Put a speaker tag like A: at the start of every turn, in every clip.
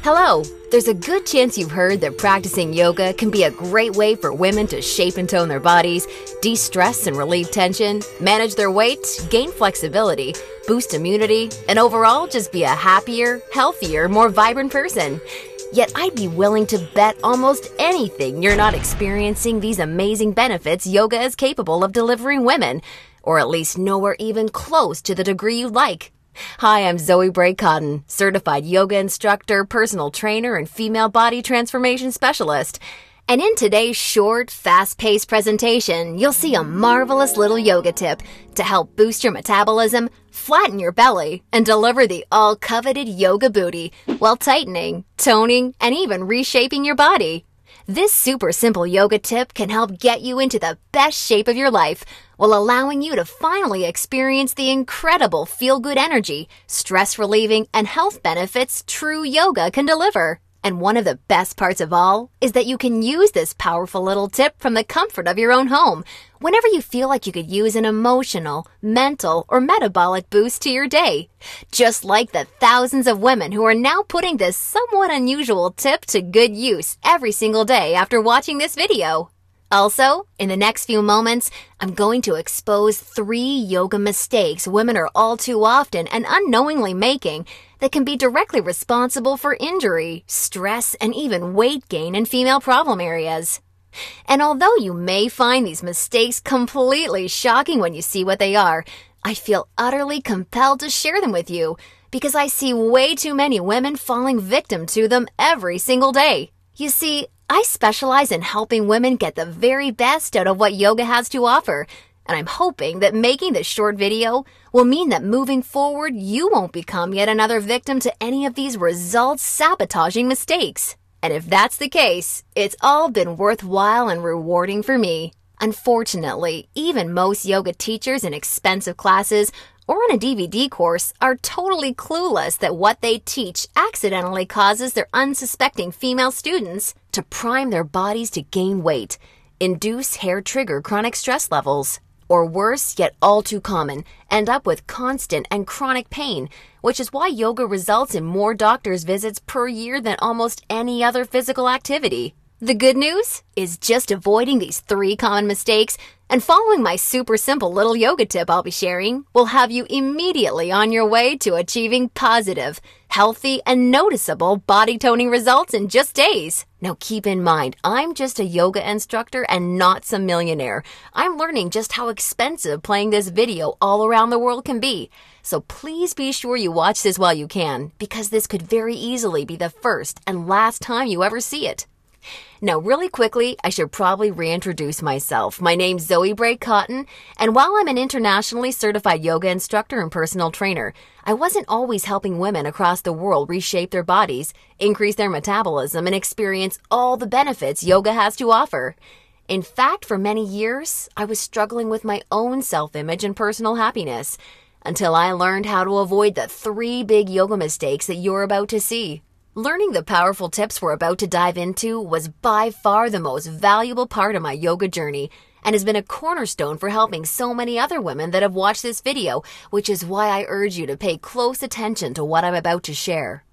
A: Hello! There's a good chance you've heard that practicing yoga can be a great way for women to shape and tone their bodies, de-stress and relieve tension, manage their weight, gain flexibility, boost immunity, and overall just be a happier, healthier, more vibrant person. Yet I'd be willing to bet almost anything you're not experiencing these amazing benefits yoga is capable of delivering women, or at least nowhere even close to the degree you'd like. Hi, I'm Zoe Bray-Cotton, certified yoga instructor, personal trainer, and female body transformation specialist. And in today's short, fast-paced presentation, you'll see a marvelous little yoga tip to help boost your metabolism, flatten your belly, and deliver the all-coveted yoga booty while tightening, toning, and even reshaping your body. This super simple yoga tip can help get you into the best shape of your life while allowing you to finally experience the incredible feel-good energy, stress-relieving, and health benefits true yoga can deliver. And one of the best parts of all is that you can use this powerful little tip from the comfort of your own home whenever you feel like you could use an emotional, mental, or metabolic boost to your day. Just like the thousands of women who are now putting this somewhat unusual tip to good use every single day after watching this video. Also, in the next few moments, I'm going to expose 3 yoga mistakes women are all too often and unknowingly making that can be directly responsible for injury, stress, and even weight gain in female problem areas. And although you may find these mistakes completely shocking when you see what they are, I feel utterly compelled to share them with you because I see way too many women falling victim to them every single day. You see, I specialize in helping women get the very best out of what yoga has to offer, and I'm hoping that making this short video will mean that moving forward you won't become yet another victim to any of these results-sabotaging mistakes. And if that's the case, it's all been worthwhile and rewarding for me. Unfortunately, even most yoga teachers in expensive classes or on a DVD course are totally clueless that what they teach accidentally causes their unsuspecting female students to prime their bodies to gain weight, induce hair-trigger chronic stress levels, or worse, yet all too common, end up with constant and chronic pain, which is why yoga results in more doctor's visits per year than almost any other physical activity. The good news is just avoiding these 3 common mistakes and following my super simple little yoga tip I'll be sharing will have you immediately on your way to achieving positive, healthy, and noticeable body toning results in just days. Now keep in mind, I'm just a yoga instructor and not some millionaire. I'm learning just how expensive playing this video all around the world can be. So please be sure you watch this while you can, because this could very easily be the first and last time you ever see it. Now, really quickly, I should probably reintroduce myself. My name's Zoe Bray-Cotton, and while I'm an internationally certified yoga instructor and personal trainer, I wasn't always helping women across the world reshape their bodies, increase their metabolism, and experience all the benefits yoga has to offer. In fact, for many years, I was struggling with my own self-image and personal happiness, until I learned how to avoid the 3 big yoga mistakes that you're about to see. Learning the powerful tips we're about to dive into was by far the most valuable part of my yoga journey and has been a cornerstone for helping so many other women that have watched this video, which is why I urge you to pay close attention to what I'm about to share.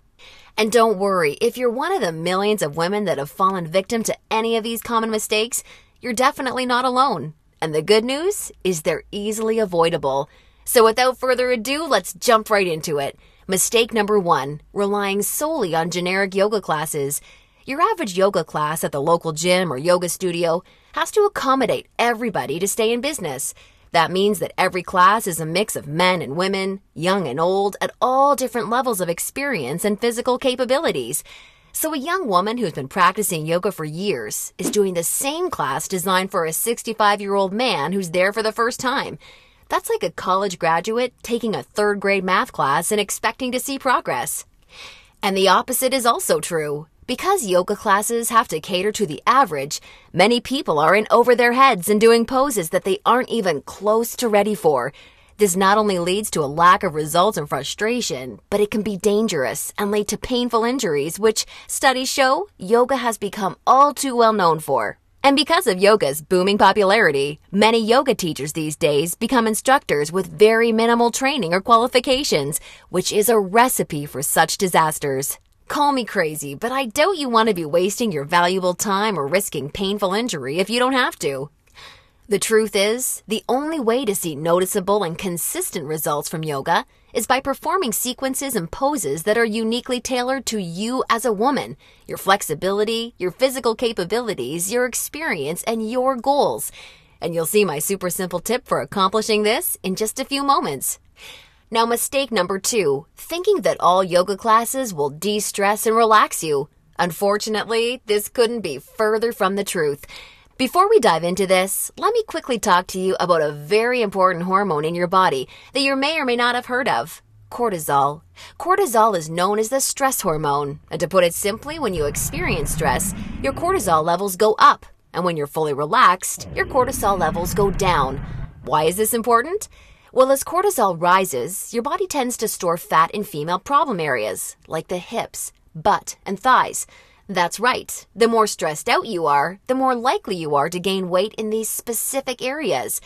A: And don't worry, if you're one of the millions of women that have fallen victim to any of these common mistakes, you're definitely not alone. And the good news is they're easily avoidable. So without further ado, let's jump right into it. Mistake number 1, relying solely on generic yoga classes. Your average yoga class at the local gym or yoga studio has to accommodate everybody to stay in business. That means that every class is a mix of men and women, young and old, at all different levels of experience and physical capabilities. So a young woman who's been practicing yoga for years is doing the same class designed for a 65-year-old man who's there for the first time. That's like a college graduate taking a 3rd grade math class and expecting to see progress. And the opposite is also true. Because yoga classes have to cater to the average, many people are in over their heads and doing poses that they aren't even close to ready for. This not only leads to a lack of results and frustration, but it can be dangerous and lead to painful injuries, which studies show yoga has become all too well known for. And because of yoga's booming popularity, many yoga teachers these days become instructors with very minimal training or qualifications, which is a recipe for such disasters. Call me crazy, but I doubt you want to be wasting your valuable time or risking painful injury if you don't have to. The truth is, the only way to see noticeable and consistent results from yoga is by performing sequences and poses that are uniquely tailored to you as a woman, your flexibility, your physical capabilities, your experience, and your goals. And you'll see my super simple tip for accomplishing this in just a few moments. Now, mistake number 2, thinking that all yoga classes will de-stress and relax you. Unfortunately, this couldn't be further from the truth. Before we dive into this, let me quickly talk to you about a very important hormone in your body that you may or may not have heard of: cortisol. Cortisol is known as the stress hormone, and to put it simply, when you experience stress, your cortisol levels go up, and when you're fully relaxed, your cortisol levels go down. Why is this important? Well, as cortisol rises, your body tends to store fat in female problem areas, like the hips, butt, and thighs. That's right. The more stressed out you are, the more likely you are to gain weight in these specific areas.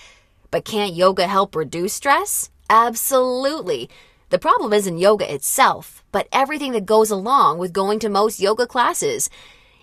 A: But can't yoga help reduce stress? Absolutely. The problem isn't yoga itself, but everything that goes along with going to most yoga classes.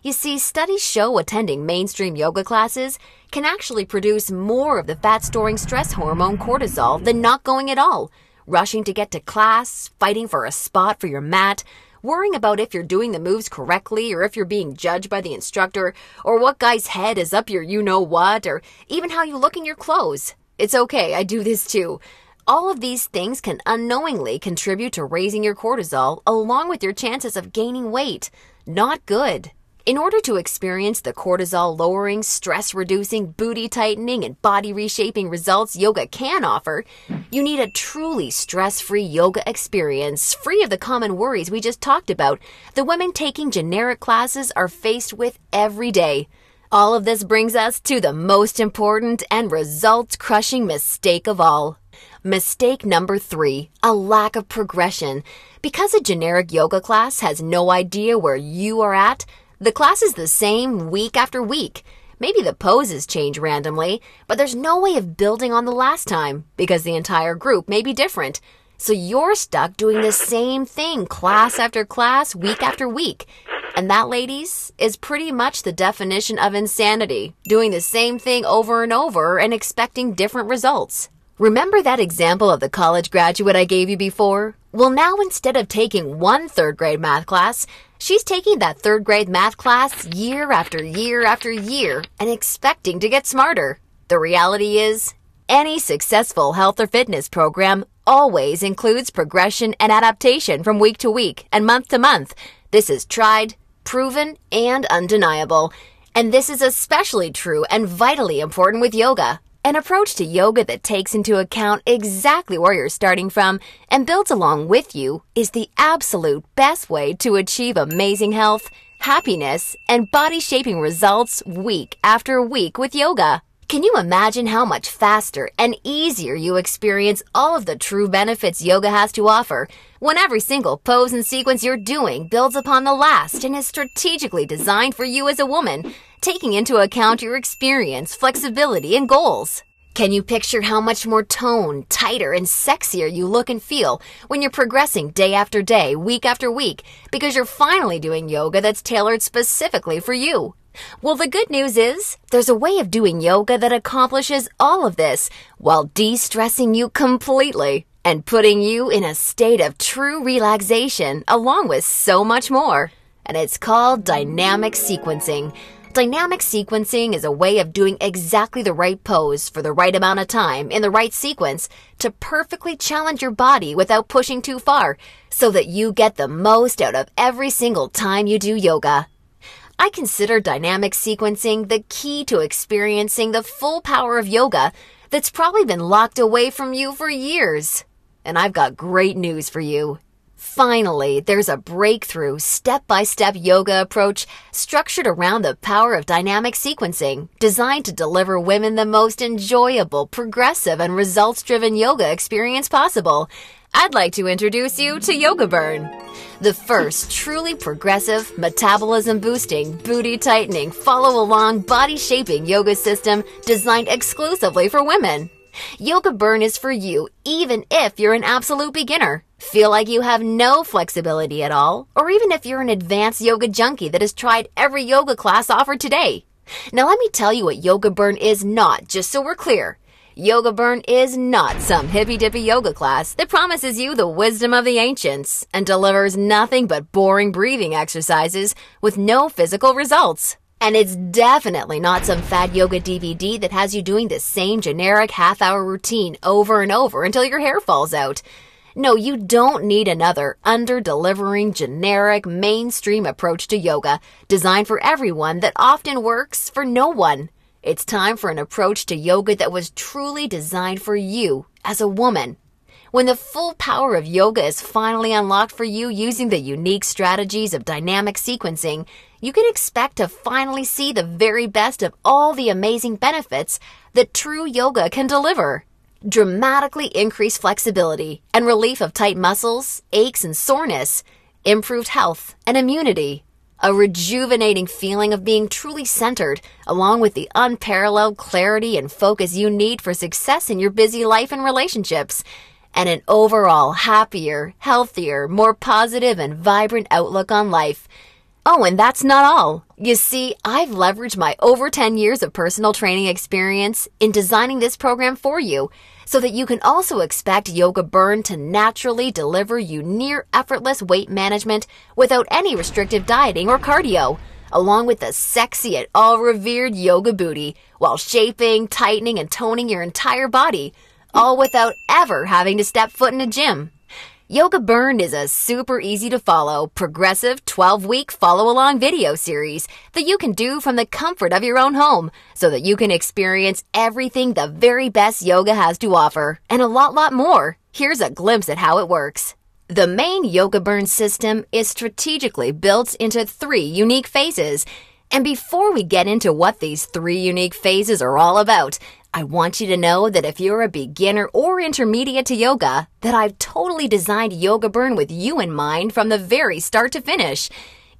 A: You see, studies show attending mainstream yoga classes can actually produce more of the fat-storing stress hormone cortisol than not going at all. Rushing to get to class, fighting for a spot for your mat, worrying about if you're doing the moves correctly or if you're being judged by the instructor, or what guy's head is up your you-know-what, or even how you look in your clothes. It's okay, I do this too. All of these things can unknowingly contribute to raising your cortisol along with your chances of gaining weight. Not good. In order to experience the cortisol-lowering, stress-reducing, booty-tightening, and body-reshaping results yoga can offer, you need a truly stress-free yoga experience, free of the common worries we just talked about the women taking generic classes are faced with every day. All of this brings us to the most important and results-crushing mistake of all. Mistake number 3, a lack of progression. Because a generic yoga class has no idea where you are at, the class is the same week after week. Maybe the poses change randomly, but there's no way of building on the last time because the entire group may be different. So you're stuck doing the same thing class after class, week after week. And that, ladies, is pretty much the definition of insanity, doing the same thing over and over and expecting different results. Remember that example of the college graduate I gave you before? Well, now instead of taking one third-grade math class, she's taking that third-grade math class year after year after year and expecting to get smarter. The reality is, any successful health or fitness program always includes progression and adaptation from week to week and month to month. This is tried, proven, and undeniable. And this is especially true and vitally important with yoga. An approach to yoga that takes into account exactly where you're starting from and builds along with you is the absolute best way to achieve amazing health, happiness, and body-shaping results week after week with yoga. Can you imagine how much faster and easier you experience all of the true benefits yoga has to offer when every single pose and sequence you're doing builds upon the last and is strategically designed for you as a woman, taking into account your experience, flexibility, and goals? Can you picture how much more toned, tighter, and sexier you look and feel when you're progressing day after day, week after week, because you're finally doing yoga that's tailored specifically for you? Well, the good news is, there's a way of doing yoga that accomplishes all of this while de-stressing you completely and putting you in a state of true relaxation along with so much more. And it's called dynamic sequencing. Dynamic sequencing is a way of doing exactly the right pose for the right amount of time in the right sequence to perfectly challenge your body without pushing too far so that you get the most out of every single time you do yoga. I consider dynamic sequencing the key to experiencing the full power of yoga that's probably been locked away from you for years. And I've got great news for you. Finally, there's a breakthrough, step-by-step yoga approach structured around the power of dynamic sequencing, designed to deliver women the most enjoyable, progressive, and results-driven yoga experience possible. I'd like to introduce you to Yoga Burn, the first truly progressive, metabolism-boosting, booty-tightening, follow-along, body-shaping yoga system designed exclusively for women. Yoga Burn is for you even if you're an absolute beginner, feel like you have no flexibility at all, or even if you're an advanced yoga junkie that has tried every yoga class offered today. Now let me tell you what Yoga Burn is not, just so we're clear. Yoga Burn is not some hippy-dippy yoga class that promises you the wisdom of the ancients and delivers nothing but boring breathing exercises with no physical results. And it's definitely not some fad yoga DVD that has you doing the same generic half-hour routine over and over until your hair falls out. No, you don't need another under-delivering, generic, mainstream approach to yoga designed for everyone that often works for no one. It's time for an approach to yoga that was truly designed for you as a woman. When the full power of yoga is finally unlocked for you using the unique strategies of dynamic sequencing, you can expect to finally see the very best of all the amazing benefits that true yoga can deliver. Dramatically increased flexibility and relief of tight muscles, aches and soreness, improved health and immunity, a rejuvenating feeling of being truly centered, along with the unparalleled clarity and focus you need for success in your busy life and relationships, and an overall happier, healthier, more positive and vibrant outlook on life. Oh, and that's not all. You see, I've leveraged my over 10 years of personal training experience in designing this program for you so that you can also expect Yoga Burn to naturally deliver you near effortless weight management without any restrictive dieting or cardio, along with the sexy and all-revered yoga booty while shaping, tightening, and toning your entire body, all without ever having to step foot in a gym. Yoga Burn is a super easy to follow, progressive 12-week follow-along video series that you can do from the comfort of your own home so that you can experience everything the very best yoga has to offer and a lot more. Here's a glimpse at how it works. The main Yoga Burn system is strategically built into 3 unique phases. And before we get into what these 3 unique phases are all about, I want you to know that if you're a beginner or intermediate to yoga, that I've totally designed Yoga Burn with you in mind from the very start to finish.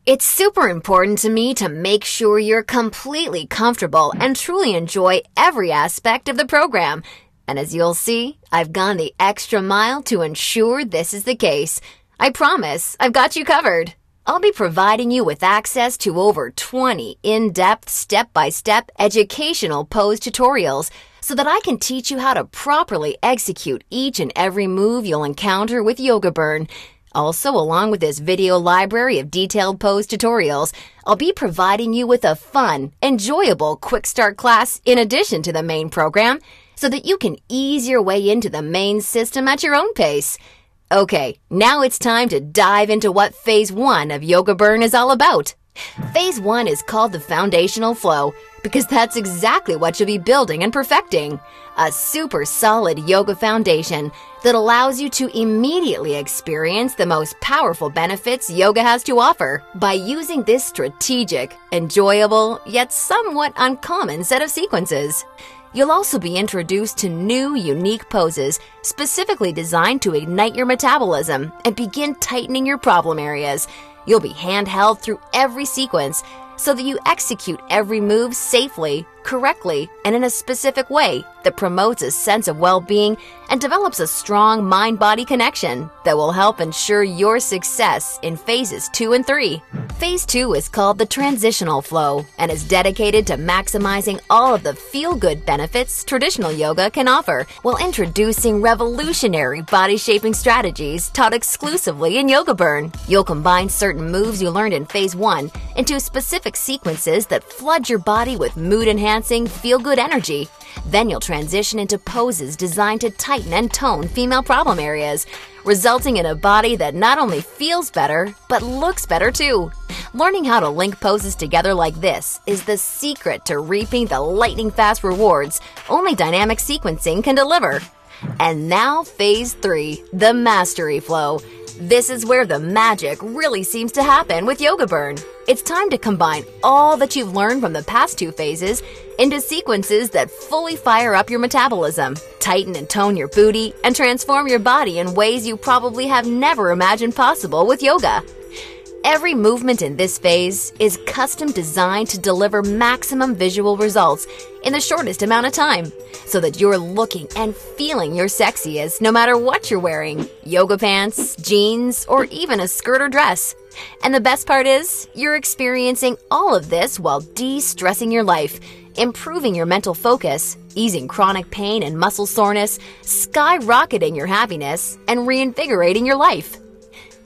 A: It's super important to me to make sure you're completely comfortable and truly enjoy every aspect of the program. And as you'll see, I've gone the extra mile to ensure this is the case. I promise, I've got you covered. I'll be providing you with access to over 20 in-depth, step-by-step educational pose tutorials so that I can teach you how to properly execute each and every move you'll encounter with Yoga Burn. Also, along with this video library of detailed pose tutorials, I'll be providing you with a fun, enjoyable quick start class in addition to the main program so that you can ease your way into the main system at your own pace. Okay, now it's time to dive into what Phase 1 of Yoga Burn is all about. Phase 1 is called the foundational flow because that's exactly what you'll be building and perfecting. A super solid yoga foundation that allows you to immediately experience the most powerful benefits yoga has to offer by using this strategic, enjoyable, yet somewhat uncommon set of sequences. You'll also be introduced to new, unique poses specifically designed to ignite your metabolism and begin tightening your problem areas. You'll be handheld through every sequence so that you execute every move safely, correctly, and in a specific way that promotes a sense of well-being and develops a strong mind-body connection that will help ensure your success in phases 2 and 3. Phase 2 is called the transitional flow and is dedicated to maximizing all of the feel-good benefits traditional yoga can offer while introducing revolutionary body-shaping strategies taught exclusively in Yoga Burn. You'll combine certain moves you learned in Phase 1 into specific sequences that flood your body with mood-enhancing, feel-good energy. Then you'll transition into poses designed to tighten and tone female problem areas, resulting in a body that not only feels better, but looks better too. Learning how to link poses together like this is the secret to reaping the lightning-fast rewards only dynamic sequencing can deliver. And now Phase 3, the mastery flow. This is where the magic really seems to happen with Yoga Burn. It's time to combine all that you've learned from the past 2 phases into sequences that fully fire up your metabolism, tighten and tone your booty, and transform your body in ways you probably have never imagined possible with yoga. Every movement in this phase is custom designed to deliver maximum visual results in the shortest amount of time, so that you're looking and feeling your sexiest no matter what you're wearing: yoga pants, jeans, or even a skirt or dress. And the best part is, you're experiencing all of this while de-stressing your life, improving your mental focus, easing chronic pain and muscle soreness, skyrocketing your happiness, and reinvigorating your life.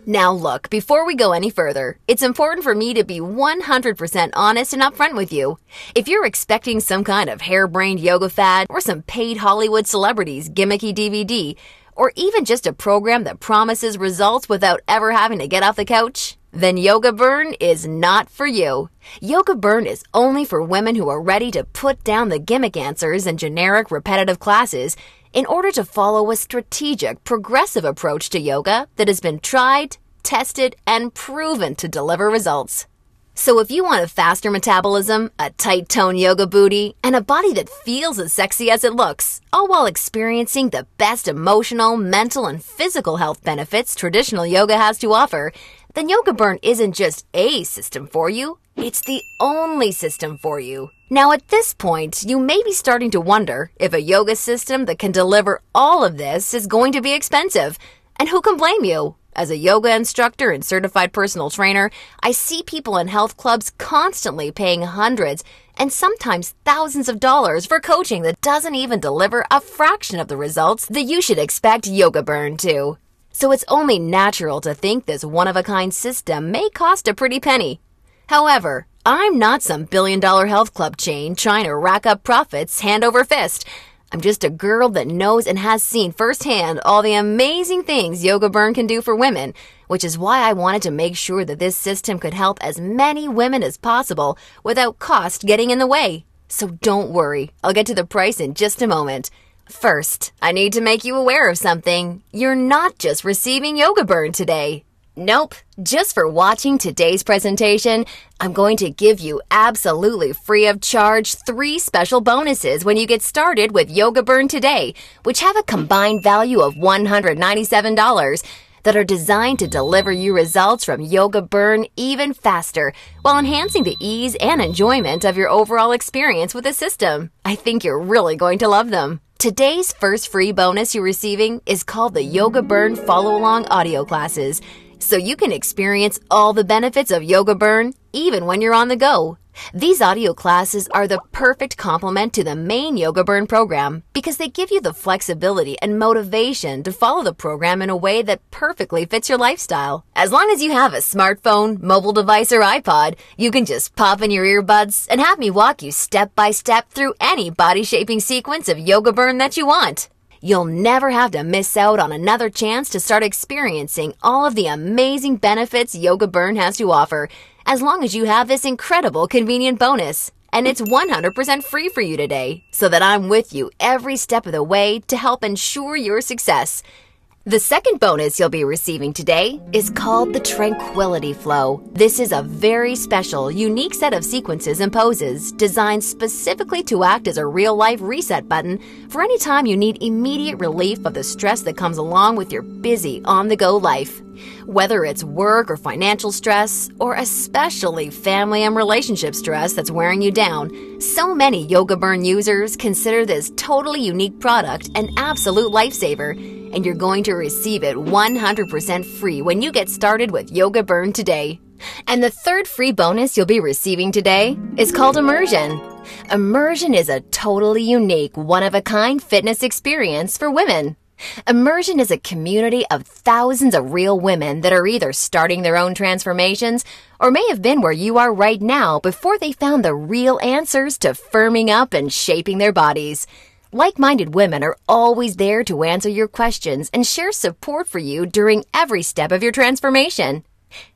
A: Now look, before we go any further, it's important for me to be 100% honest and upfront with you. If you're expecting some kind of harebrained yoga fad or some paid Hollywood celebrities gimmicky DVD, or even just a program that promises results without ever having to get off the couch, then Yoga Burn is not for you. Yoga Burn is only for women who are ready to put down the gimmick answers and generic repetitive classes in order to follow a strategic, progressive approach to yoga that has been tried, tested, and proven to deliver results. So if you want a faster metabolism, a tight-toned yoga booty, and a body that feels as sexy as it looks, all while experiencing the best emotional, mental, and physical health benefits traditional yoga has to offer, then Yoga Burn isn't just a system for you, it's the only system for you. Now at this point, you may be starting to wonder if a yoga system that can deliver all of this is going to be expensive. And who can blame you? As a yoga instructor and certified personal trainer, I see people in health clubs constantly paying hundreds and sometimes thousands of dollars for coaching that doesn't even deliver a fraction of the results that you should expect Yoga Burn to. So it's only natural to think this one-of-a-kind system may cost a pretty penny. However, I'm not some billion-dollar health club chain trying to rack up profits hand over fist. I'm just a girl that knows and has seen firsthand all the amazing things Yoga Burn can do for women, which is why I wanted to make sure that this system could help as many women as possible without cost getting in the way. So don't worry, I'll get to the price in just a moment. First, I need to make you aware of something. You're not just receiving Yoga Burn today. Nope, just for watching today's presentation, I'm going to give you absolutely free of charge 3 special bonuses when you get started with Yoga Burn today, which have a combined value of $197 that are designed to deliver you results from Yoga Burn even faster while enhancing the ease and enjoyment of your overall experience with the system. I think you're really going to love them. Today's first free bonus you're receiving is called the Yoga Burn Follow-Along Audio Classes, so you can experience all the benefits of Yoga Burn even when you're on the go. These audio classes are the perfect complement to the main Yoga Burn program because they give you the flexibility and motivation to follow the program in a way that perfectly fits your lifestyle. As long as you have a smartphone, mobile device, or iPod, you can just pop in your earbuds and have me walk you step by step through any body-shaping sequence of Yoga Burn that you want. You'll never have to miss out on another chance to start experiencing all of the amazing benefits Yoga Burn has to offer, as long as you have this incredible convenient bonus. And it's 100% free for you today, so that I'm with you every step of the way to help ensure your success. The second bonus you'll be receiving today is called the Tranquility Flow. This is a very special, unique set of sequences and poses designed specifically to act as a real-life reset button for any time you need immediate relief of the stress that comes along with your busy, on-the-go life. Whether it's work or financial stress, or especially family and relationship stress that's wearing you down, so many Yoga Burn users consider this totally unique product an absolute lifesaver, and you're going to receive it 100% free when you get started with Yoga Burn today. And the third free bonus you'll be receiving today is called Immersion. Immersion is a totally unique, one-of-a-kind fitness experience for women. Immersion is a community of thousands of real women that are either starting their own transformations or may have been where you are right now before they found the real answers to firming up and shaping their bodies. Like-minded women are always there to answer your questions and share support for you during every step of your transformation.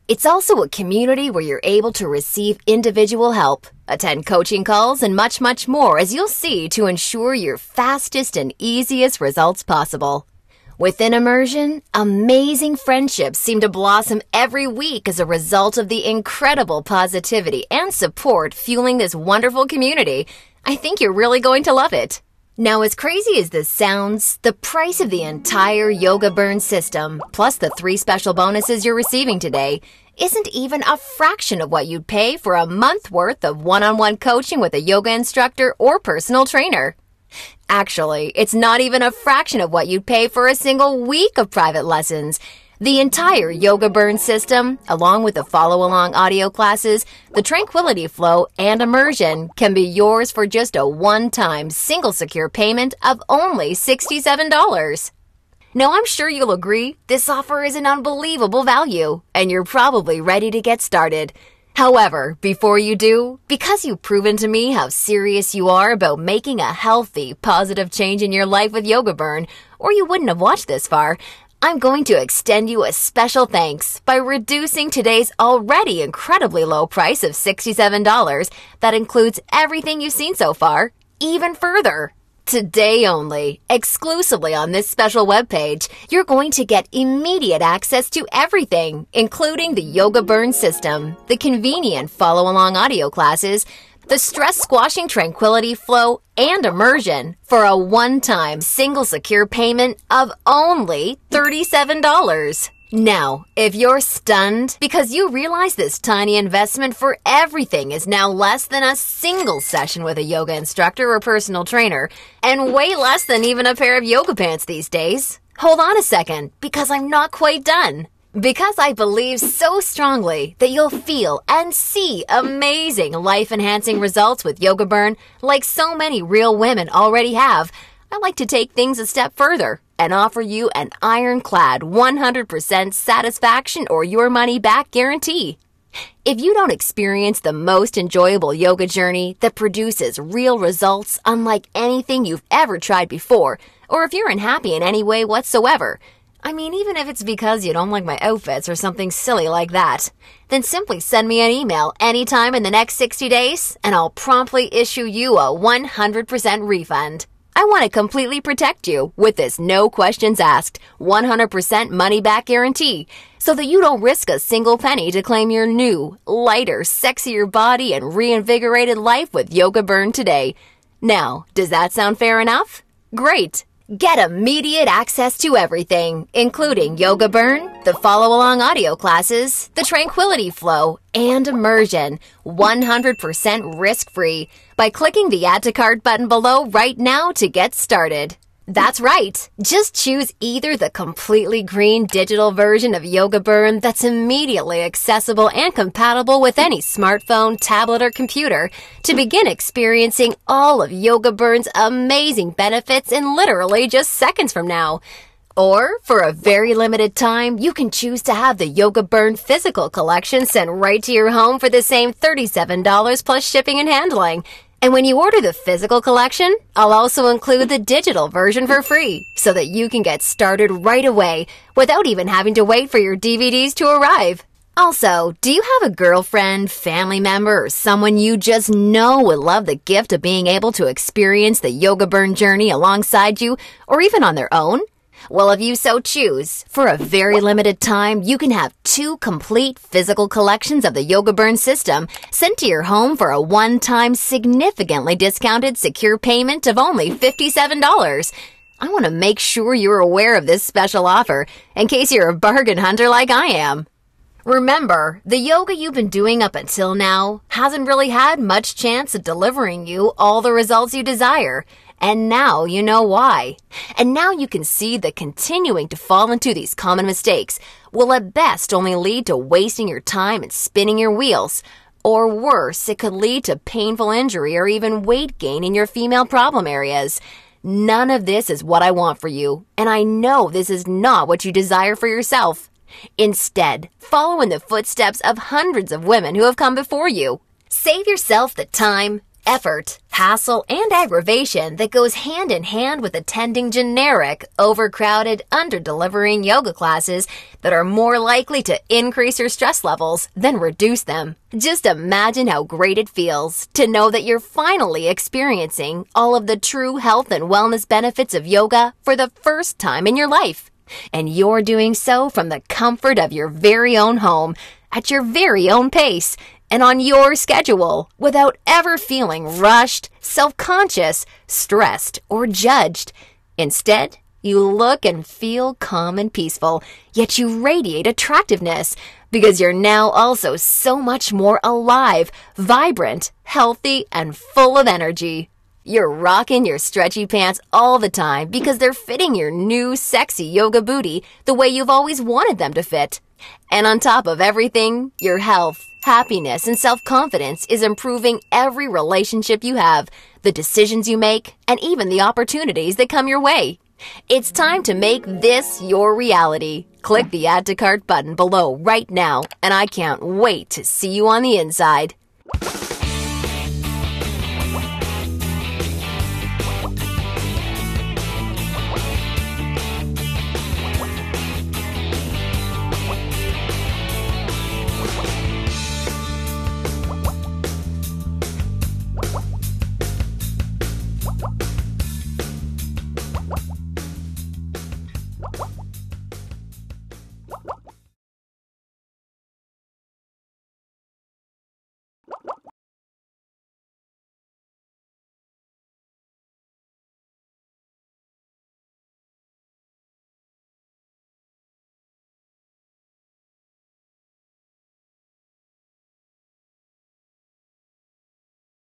A: It's also a community where you're able to receive individual help, attend coaching calls, and much, much more, as you'll see, to ensure your fastest and easiest results possible. Within Immersion, amazing friendships seem to blossom every week as a result of the incredible positivity and support fueling this wonderful community. I think you're really going to love it. Now, as crazy as this sounds, the price of the entire Yoga Burn system, plus the 3 special bonuses you're receiving today, isn't even a fraction of what you'd pay for a month worth of one-on-one coaching with a yoga instructor or personal trainer. Actually, it's not even a fraction of what you'd pay for a single week of private lessons. The entire Yoga Burn system, along with the follow-along audio classes, the Tranquility Flow, and Immersion, can be yours for just a one-time single secure payment of only $67. Now, I'm sure you'll agree this offer is an unbelievable value, and you're probably ready to get started. However, before you do, because you've proven to me how serious you are about making a healthy, positive change in your life with Yoga Burn, or you wouldn't have watched this far, I'm going to extend you a special thanks by reducing today's already incredibly low price of $67 that includes everything you've seen so far, even further. Today only, exclusively on this special webpage, you're going to get immediate access to everything, including the Yoga Burn system, the convenient follow-along audio classes, the stress-squashing Tranquility Flow, and Immersion for a one-time single secure payment of only $37. Now, if you're stunned because you realize this tiny investment for everything is now less than a single session with a yoga instructor or personal trainer, and way less than even a pair of yoga pants these days, hold on a second, because I'm not quite done. Because I believe so strongly that you'll feel and see amazing life-enhancing results with Yoga Burn like so many real women already have, I like to take things a step further and offer you an ironclad 100% satisfaction or your money back guarantee. If you don't experience the most enjoyable yoga journey that produces real results unlike anything you've ever tried before, or if you're unhappy in any way whatsoever, I mean, even if it's because you don't like my outfits or something silly like that, then simply send me an email anytime in the next 60 days and I'll promptly issue you a 100% refund. I want to completely protect you with this no questions asked, 100% money back guarantee so that you don't risk a single penny to claim your new, lighter, sexier body and reinvigorated life with Yoga Burn today. Now, does that sound fair enough? Great! Get immediate access to everything, including Yoga Burn, the follow-along audio classes, the Tranquility Flow, and Immersion, 100% risk-free, by clicking the Add to Cart button below right now to get started. That's right. Just choose either the completely green digital version of Yoga Burn that's immediately accessible and compatible with any smartphone, tablet, or computer to begin experiencing all of Yoga Burn's amazing benefits in literally just seconds from now. Or, for a very limited time, you can choose to have the Yoga Burn physical collection sent right to your home for the same $37 plus shipping and handling. And when you order the physical collection, I'll also include the digital version for free so that you can get started right away without even having to wait for your DVDs to arrive. Also, do you have a girlfriend, family member, or someone you just know would love the gift of being able to experience the Yoga Burn journey alongside you or even on their own? Well, if you so choose, for a very limited time, you can have 2 complete physical collections of the Yoga Burn system sent to your home for a one-time, significantly discounted secure payment of only $57. I want to make sure you're aware of this special offer in case you're a bargain hunter like I am. Remember, the yoga you've been doing up until now hasn't really had much chance of delivering you all the results you desire. And now you know why. And now you can see that continuing to fall into these common mistakes will at best only lead to wasting your time and spinning your wheels. Or worse, it could lead to painful injury or even weight gain in your female problem areas. None of this is what I want for you, and I know this is not what you desire for yourself. Instead, follow in the footsteps of hundreds of women who have come before you. Save yourself the time, effort, hassle, and aggravation that goes hand in hand with attending generic, overcrowded, under-delivering yoga classes that are more likely to increase your stress levels than reduce them. Just imagine how great it feels to know that you're finally experiencing all of the true health and wellness benefits of yoga for the first time in your life. And you're doing so from the comfort of your very own home, at your very own pace and on your schedule without ever feeling rushed, self-conscious, stressed, or judged. Instead, you look and feel calm and peaceful, yet you radiate attractiveness because you're now also so much more alive, vibrant, healthy, and full of energy. You're rocking your stretchy pants all the time because they're fitting your new sexy yoga booty the way you've always wanted them to fit. And on top of everything, your health, happiness, and self-confidence is improving every relationship you have, the decisions you make, and even the opportunities that come your way. It's time to make this your reality. Click the Add to Cart button below right now, and I can't wait to see you on the inside.